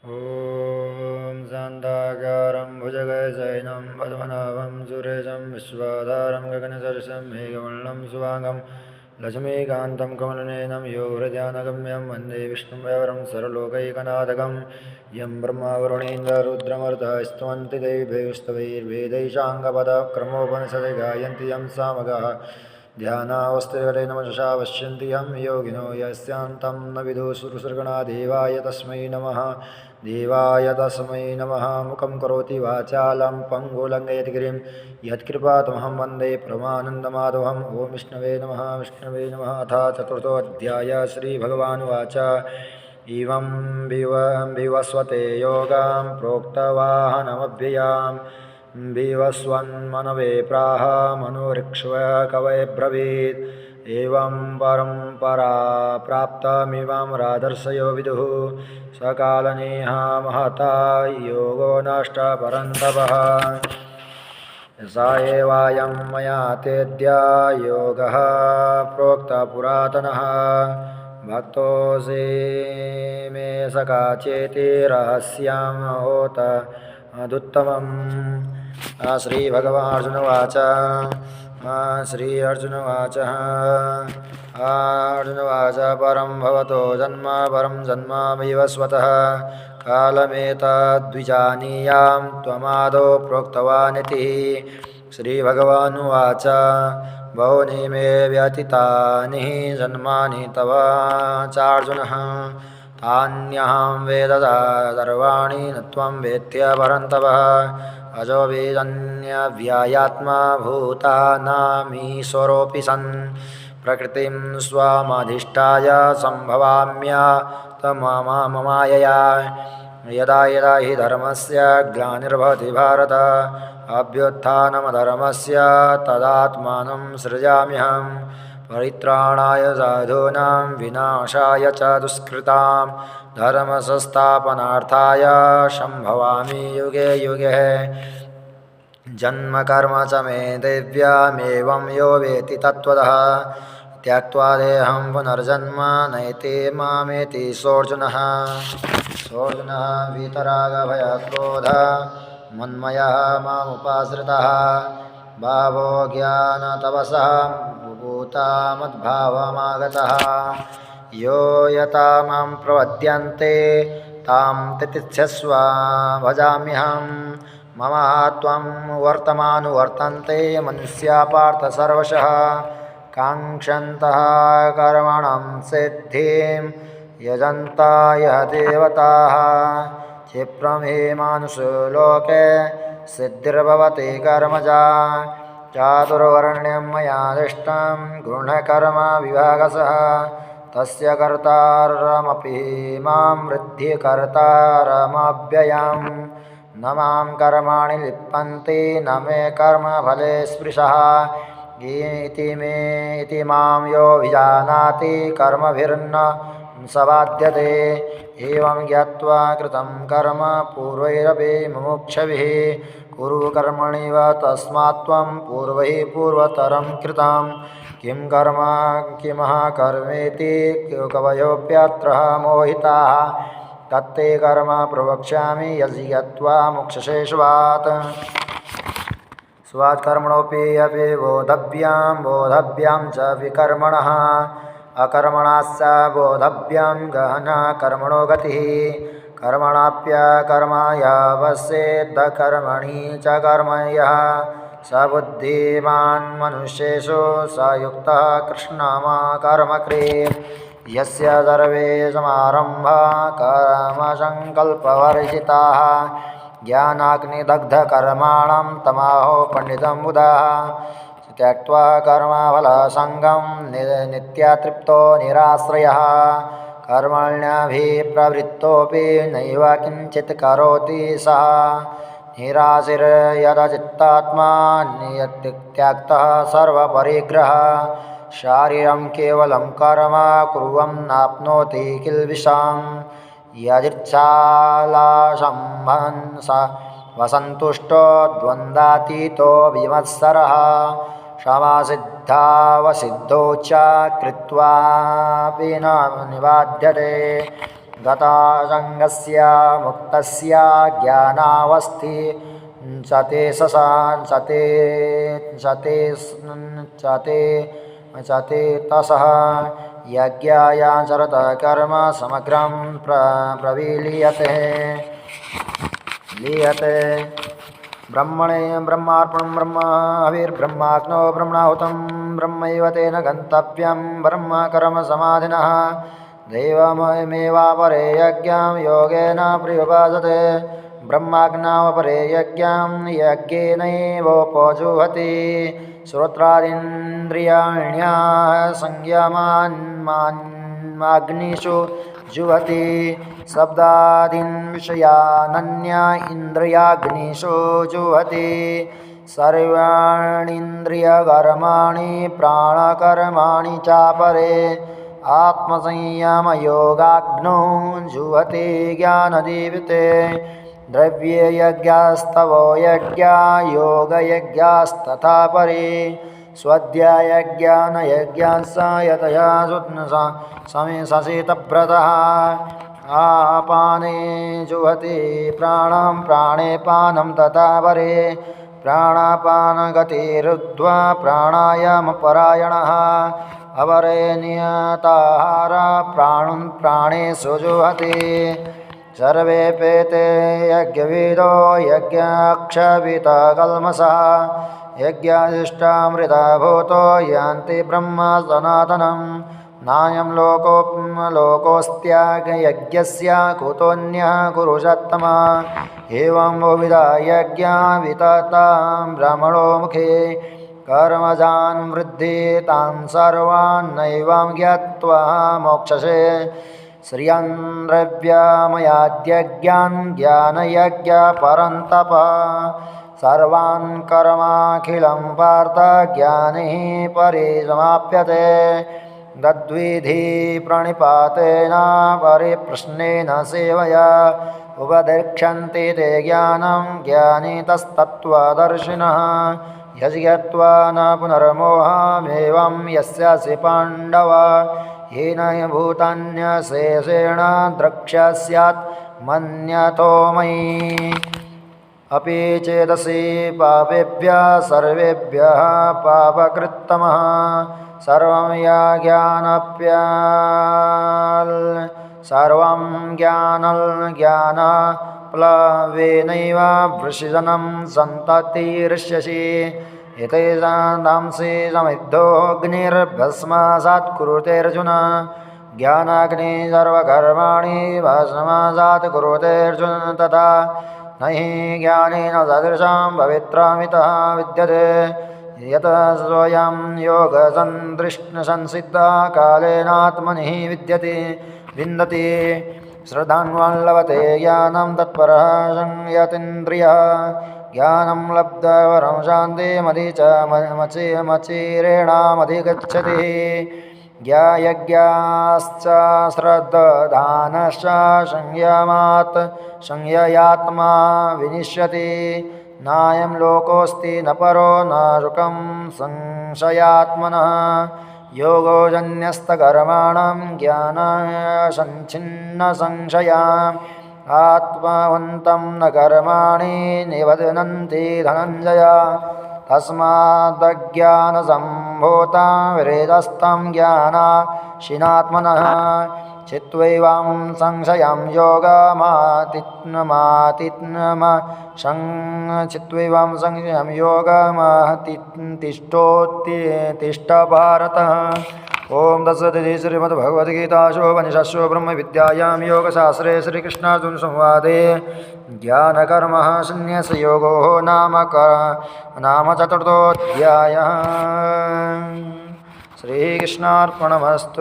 ॐ शान्ताकारं भुजगशयनं पद्मनाभं सुरेशं विश्वाधारं गगनसदृशं मेघवर्णं शुभाङ्गं लक्ष्मीकान्तं कमलनयनं योगहृदयानगम्यं वन्दे विष्णुं सर्वलोकैकनाथकं यं ब्रह्मा वरुणेन्द्ररुद्रमरुतः स्तवन्ति देवैस्तवैर्वेदैशाङ्गपदक्रमोपनिषदि गायन्ति यं सामगाः ध्यानावस्थितगते नमसा पश्यन्ति यं योगिनो यस्यान्तं न विदुषुसृगणा देवाय तस्मै नमः देवाय तस्मै नमः मुखं करोति वाचालं पङ्गुलङ्घयति गिरिं यत्कृपातमहं वन्दे परमानन्दमाधवम् ॐ विष्णवे नमः अथ चतुर्थोऽध्यायः श्रीभगवानुवाच इवं विवस्वते योगां प्रोक्तवाहनमव्ययाम् विवस्वन्मनवे प्राह मनोरिक्ष्व कवये ब्रवीत् एवं परम्परा प्राप्तमिवं रादर्शयो विदुः सकालनेहा महता योगो नष्ट परन्तपः स एवायं मया तेद्य योगः प्रोक्तपुरातनः भक्तोऽसि मे सखा चेति रहस्यं होत अदुत्तमम् श्रीभगवानुवाच अर्जुनवाच परं भवतो जन्म परं जन्म विवस्वतः कालमेतद्विजानीयां त्वमादौ प्रोक्तवानिति श्रीभगवानुवाच बहूनि मे व्यतीतानि जन्मानि तव चार्जुनः तान्यहं वेद सर्वाणि न त्वं वेत्य परन्तप अजोऽभिजन्यव्ययात्मा भूतानामीश्वरोऽपि सन् प्रकृतिं स्वामधिष्ठाय सम्भवाम्यतममायया यदा यदा हि धर्मस्य ग्लानिर्भवति भारत अभ्युत्थानमधर्मस्य तदात्मानं सृजाम्यहं परित्राणाय साधूनां विनाशाय च दुष्कृतां धर्मसंस्थापनार्थाय सम्भवामि युगे युगे जन्म कर्म च मे दिव्यमेवं यो वेत्ति तत्त्वतः त्यक्त्वा देहं पुनर्जन्म नैति मामेति सोऽर्जुनः वीतरागभयक्रोध मन्मयः मामुपाश्रितः भावो ज्ञानतपसः बुभूता मद्भावमागतः यो यथा मां प्रपद्यन्ते तां तितिच्छस्व भजाम्यहं मम त्वं वर्तमानुवर्तन्ते मनुष्या पार्थ सर्वशः काङ्क्षन्तः कर्मणां सिद्धिं यजन्ता यः देवताः क्षिप्रं हि मानुषलोके सिद्धिर्भवति कर्मजा चातुर्वर्ण्यं मया दृष्टं गुणकर्म विभागसः तस्य कर्तारमपि मां वृद्धि कर्तारमव्ययम् न मां कर्माणि लिप्यन्ते न मे कर्मफले स्पृशः इति मां यो विजानाति कर्मभिर्न स बाध्यते एवं ज्ञात्वा कृतं कर्म पूर्वैरपि मुमुक्षुभिः कुरु कर्मणिव तस्मात् त्वं पूर्वैः पूर्वतरं कृतं किं कर्म किमः कर्मेति कवयोऽप्यत्र मोहिताः तत्ते कर्म प्रवक्ष्यामि यज्ञत्वा मोक्षशेषवात् स्वात् कर्मणोऽपि अपि बोधव्यां च विकर्मणः अकर्मणाश्च बोधव्यं गहना कर्मणो गतिः कर्मणाप्यकर्मयावस्येद्धकर्मणि च कर्म यः स बुद्धिमान् मनुष्येषु स युक्तः कृष्णमा कर्मकृत् यस्य सर्वे समारम्भा कर्मसङ्कल्पवर्जिताः ज्ञानाग्निदग्धकर्माणं तमाहो पण्डितं बुधाः त्यक्त्वा कर्मफलसङ्गं नित्यातृप्तो निराश्रयः कर्मण्यभिप्रवृत्तोऽपि नैव किञ्चित् करोति सः निराशिर्यदचित्तात्मा नित्यक्तः सर्वपरिग्रहः शारीरं केवलं कर्म कुर्वन् नाप्नोति किल्बिषं यदिच्छालाशम्भन् स वसन्तुष्टो द्वन्द्वातीतो विमत्सरः क्षमासिद्धावसिद्धौ च कृत्वापि न निबाध्यते गतासङ्गस्य मुक्तस्य ज्ञानावस्थि चते तसः यज्ञायाचरत कर्म समग्रं प्रविलीयते ब्रह्मणे ब्रह्मार्पणं ब्रह्माविर्ब्रह्माग्नौ ब्रह्मणाहुतं ब्रह्मैव तेन गन्तव्यं ब्रह्म कर्म समाधिनः दैवमेवापरे यज्ञं योगेन प्रयुपासते ब्रह्माग्नावपरे यज्ञं यज्ञेनैवोपजुहति श्रोत्रादीन्द्रियाण्याः संयमान्माग्निषु जुहति शब्दादीन् विषयानन्या इन्द्रियाग्निषु जुहति सर्वाणीन्द्रियकर्माणि प्राणकर्माणि चापरे आत्मसंयमयोगाग्नौ जुहति ज्ञानदीपिते द्रव्ये यज्ञास्तवो यज्ञा योगयज्ञास्तथा परे स्वाध्यायज्ञानयज्ञाश्च यतया समेशसितव्रतः आपाने जुहति प्राणं प्राणे पानं तथा परे प्राणापानगतिरुद्ध्वा प्राणायामपरायणः अपरे नियताहार प्राणेषु जुहति सर्वेऽप्येते यज्ञविदो यज्ञाक्षपितकल्मषः यज्ञाधिष्ठामृतभूतो यान्ति ब्रह्म सनातनं नायं लोकोऽस्त्यागयज्ञस्य कुतोऽन्यः कुरुषत्तमा एवं बहुविधा यज्ञा विततां ब्राह्मणो मुखे कर्मजान् वृद्धि तान् सर्वान् नैवं ज्ञात्वा मोक्षसे श्रियं द्रव्यमयाद्यज्ञान् ज्ञानयज्ञ परन्तप सर्वान् कर्माखिलं पार्थ ज्ञाने परिसमाप्यते तद्विधि प्रणिपातेन परिप्रश्नेन सेवया उपदेक्षन्ति ते ज्ञानं ज्ञानितस्तत्त्वदर्शिनः यज्ञत्वा न पुनर्मोहमेवं यस्यासि पाण्डव येन भूतान्यशेषेण द्रक्ष्यस्यात् मन्यतो मयि अपि चेदसि पापेभ्यः सर्वेभ्यः पापकृत्तमः सर्वं ज्ञानप्लवेनैव वृषिजनं सन्ततिरिष्यसि एतेषांसि समिद्धोऽग्निर्भस्मासात् कुरुते अर्जुन ज्ञानाग्नि सर्वकर्माणि भस्मासात् कुरुते अर्जुन तथा न हि ज्ञानेन सदृशं पवित्रमितः विद्यते यत स्वयं योगसंसिद्धः कालेनात्मनि विन्दति श्रद्धान्वान् लभते ज्ञानं तत्परः संयतीन्द्रियः ज्ञानं लब्धवरं शान्तिमचिरेणामधिगच्छति ज्ञायज्ञाश्च श्रद्धानश्च संययात्मा विनिश्यति नायं लोकोऽस्ति न परो न शुकं संशयात्मनः योगो जन्यस्तकर्माणां ज्ञानाय संच्छिन्न संशया आत्मवन्तं न कर्माणि निबध्नन्ति धनञ्जय तस्मादज्ञानसम्भूता विरेदस्तं ज्ञानाशिनात्मनः चित्वैवं संशयं योगमातिष्ठ भारत। ओम तत्सदिति श्रीमद्भगवद्गीतासु उपनिषत्सु ब्रह्मविद्यायां योगशास्त्रे श्रीकृष्णार्जुनसंवादे ज्ञानकर्म संन्यासयोगो नाम चतुर्थोऽध्यायः। श्रीकृष्णार्पणमस्तु।